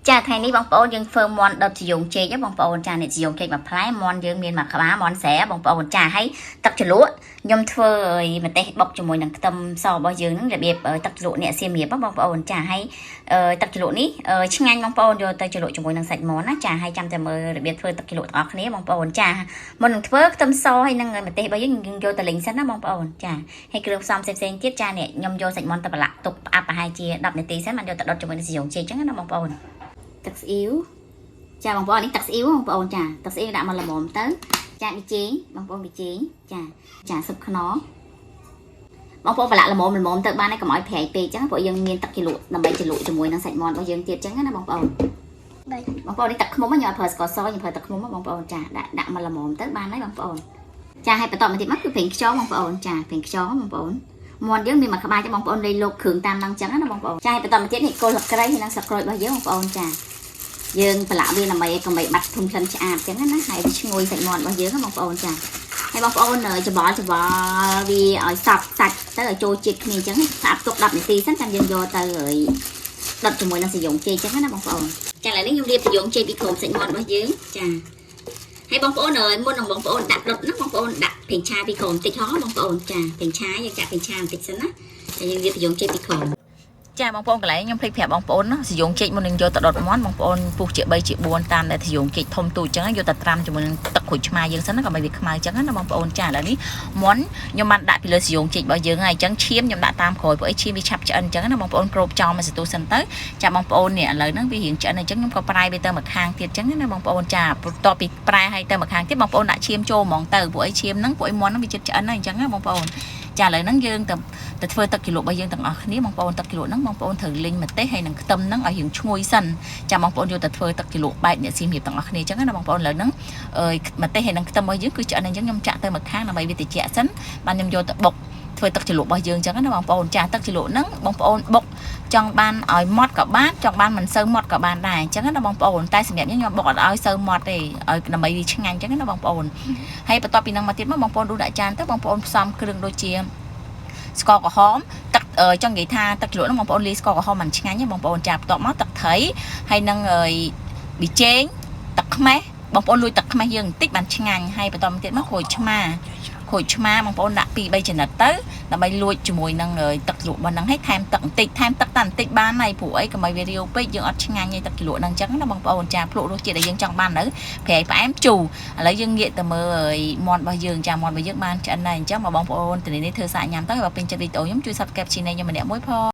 ចាថ្ងៃនេះបងប្អូនយើងធ្វើមន់ដុតជាយងជែកបងប្អូនចានេះជាយងជែកមួយផ្លែមន់យើងមានមួយក្បាលមន់ស្រែបងប្អូនចាហើយទឹកជ្រលក់ខ្ញុំធ្វើម្ទេសបុកជាមួយនឹងខ្ទឹមសរបស់យើងនឹងរបៀបទឹកជ្រលក់អ្នកសៀមរាបបងប្អូនចាហើយទឹកជ្រលក់នេះឆ្ងាញ់បងប្អូនយកទៅជ្រលក់ជាមួយនឹងសាច់មន់ណាចាហើយចាំតែមើលរបៀបធ្វើទឹកជ្រលក់ទាំងអស់គ្នាបងប្អូនចាមុននឹងធ្វើខ្ទឹមសហើយនឹងម្ទេសរបស់យើងយកទៅលីងសិនណាបងប្អូនចាហើយគ្រឿងផ្សំផ្សេងៗទៀតចានេះខ្ញុំយកសាច់មន់ទៅប្រឡាក់ទុកផ្អាប់ប្រហែលជា10នាទីសិនបានយកទៅដុតជាមួយនឹងជាយងជែកអញ្ចឹងណាបងប្អូនទឹកស្អ៊ីវចាបងប្អូននេះទឹកស្អ៊ីវបងប្អូនចាទឹកស្អ៊ីវដាក់មកល្មមទៅចាប៊ីចេងបងប្អូនប៊ីចេងចាស៊ុបខ្នុរបងប្អូនប្រឡាក់ល្មមទៅបានហើយកុំឲ្យប្រៃពេកអញ្ចឹងព្រោះយើងមានទឹកជ្រលក់ដើម្បីជ្រលក់ជាមួយនឹងសាច់មាន់របស់យើងទៀតអញ្ចឹងណាបងប្អូនបងប្អូននេះទឹកឃ្មុំខ្ញុំអត់ប្រើស្ករសខ្ញុំប្រើទឹកឃ្មុំបងប្អូនចាដាក់មកល្មមទៅបានហើយបងប្អូនចាហើយបន្តមកទៀតមកគឺប្រេងខ្យងបងប្អូនចាប្រេងខ្យងបងប្អូនមាន់យើងមានមួយក្បាលចាបងប្អូនលេខលោកគ្រឿងតាមហ្នឹងអញ្ចឹងណាបងប្អូនចាបន្តមកទៀតនេះគល់ស្លឹកគ្រៃហើយនិងស្លឹកក្រូចរបស់យើងបងប្អូនចាយើងប្រឡាក់វាដើម្បីកុំឲ្យបាត់ធុំក្លិនឆ្អាបអញ្ចឹងណាហើយវាឈ្ងុយសាច់មាន់របស់យើងបងប្អូនចាហើយបងប្អូនច្បល់វាឲ្យសប់សាច់ទៅឲ្យចូលជាតិគ្នាអញ្ចឹងស្អាប់ទុក10នាទីសិនចាំយើងយកទៅដុតជាមួយនឹងសាយងជែកអញ្ចឹងណាបងប្អូនចាឥឡូវនេះខ្ញុំរៀបសាយងជែកពីក្រុមសាច់មាន់របស់យើងចាហើយបងប្អូនមុននឹងបងប្អូនដាក់ដុតណាបងប្អូនដាក់ប្រេងឆាពីក្រុមបន្តិចហ៎បងប្អូនចាប្រេងឆាយើងចាក់ប្រេងឆាបន្តិចសិនណាចាយើងរៀបសាយងជែកពីក្រុមចាបងប្អូនកន្លែងខ្ញុំភ្លេចប្រាប់បងប្អូនណាសយងជែកមុននឹងយកទៅដុតមាន់បងប្អូនពុះជា3ជា4តាមដែលសយងជែកធំទូចអញ្ចឹងយកទៅត្រាំជាមួយនឹងទឹកក្រូចឆ្មាយើងសិនណាកុំឲ្យវាខ្មៅអញ្ចឹងណាបងប្អូនចាឥឡូវនេះមាន់ខ្ញុំបានដាក់ពីលើសយងជែករបស់យើងហើយអញ្ចឹងឈាមខ្ញុំដាក់តាមក្រោយព្រោះអីឈាមវាឆាប់ឆ្អិនអញ្ចឹងណាបងប្អូនគ្របចោលមកសន្ទុះសិនទៅចាបងប្អូននេះឥឡូវហ្នឹងវារៀងឆ្អិនអញ្ចឹងខ្ញុំក៏ប្រែវាទៅមួយខាងទៀតអញ្ចឹងណាបងប្អូនចាបន្ទាប់ពីប្រែឲ្យទៅមួយខាងទៀតបងប្អូនដាក់ឈាមចូលហ្មងទៅព្រោះអីឈាមហ្នឹងព្រោះអីមាន់ហ្នឹងវាចិត្តឆ្អិនហើយអញ្ចឹងណាបងប្អូនចាឥឡូវហ្នឹងយើងទៅធ្វើទឹកជ្រលក់របស់យើងទាំងអស់គ្នាបងប្អូនទឹកជ្រលក់ហ្នឹងបងប្អូនត្រូវលីងម្ទេសហើយនឹងខ្ទឹមហ្នឹងឲ្យយើងឈ្ងុយសិនចាបងប្អូនយកទៅធ្វើទឹកជ្រលក់បែបអ្នកសៀមរាបទាំងអស់គ្នាអញ្ចឹងណាបងប្អូនឥឡូវហ្នឹងម្ទេសហើយនឹងខ្ទឹមរបស់យើងគឺឆ្អិនអញ្ចឹងខ្ញុំចាក់ទៅមួយខាងដើម្បីវាត្រជាក់សិនបានខ្ញុំយកទៅបុកធ្វើទឹកជ្រលក់របស់យើងអញ្ចឹងណាបងប្អូនចាទឹកជ្រលក់ហ្នឹងបងប្អូនបុកចង់បានឲ្យម៉ត់ក៏បានចង់បានមិនសូវម៉ត់ក៏បានដែរអញ្ចឹងណាបងប្អូនតែសម្រាប់ខ្ញុំបុកអត់ឲ្យសូវម៉ត់ទេឲ្យដើម្បីវាឆ្ងាញ់អញ្ចឹងណាបងប្អូនហើយបន្ទាប់ពីហ្នឹងមកទៀតមកបងប្អូនដួសដាក់ចានទៅបងប្អូនផ្សំគ្រឿងដូចជាស្ករក្រហមទឹកចង់និយាយថាទឹកជ្រលក់ហ្នឹងបងប្អូនលាយស្ករក្រហមមិនឆ្ងាញ់ទេបងប្អូនចាបន្ទាប់មកទឹកត្រីហើយនឹងប៊ីចេងទឹកខ្មេះបងប្អូនលួចទឹកខ្មេះយើងបន្តិចបានឆ្ងាញ់ហើយបន្តមកទៀតមកក្រូចឆ្មាបងប្អូនដាក់2 3ចំណិតទៅដើម្បីលួចជាមួយនឹងទឹកជ្រលក់របស់ហ្នឹងហើយថែមទឹកបន្តិចបានហើយព្រោះអីកុំឲ្យវារាវពេកយើងអត់ឆ្ងាញ់ទេទឹកជ្រលក់ហ្នឹងអញ្ចឹងណាបងប្អូនចាភ្លក់រសជាតិដែលយើងចង់បាននៅប្រៃផ្អែមជូរឥឡូវយើងងាកទៅមើលមាន់របស់យើងចាមាន់របស់យើងបានឆ្អិនហើយអញ្ចឹងមកបងប្អូនទិញនេះធ្វើសាកញ៉ាំទៅបើពេញចិត្តវីដេអូខ្ញុំជួយ Subscribe ជេនែលខ្ញុំម្នាក់មួយផង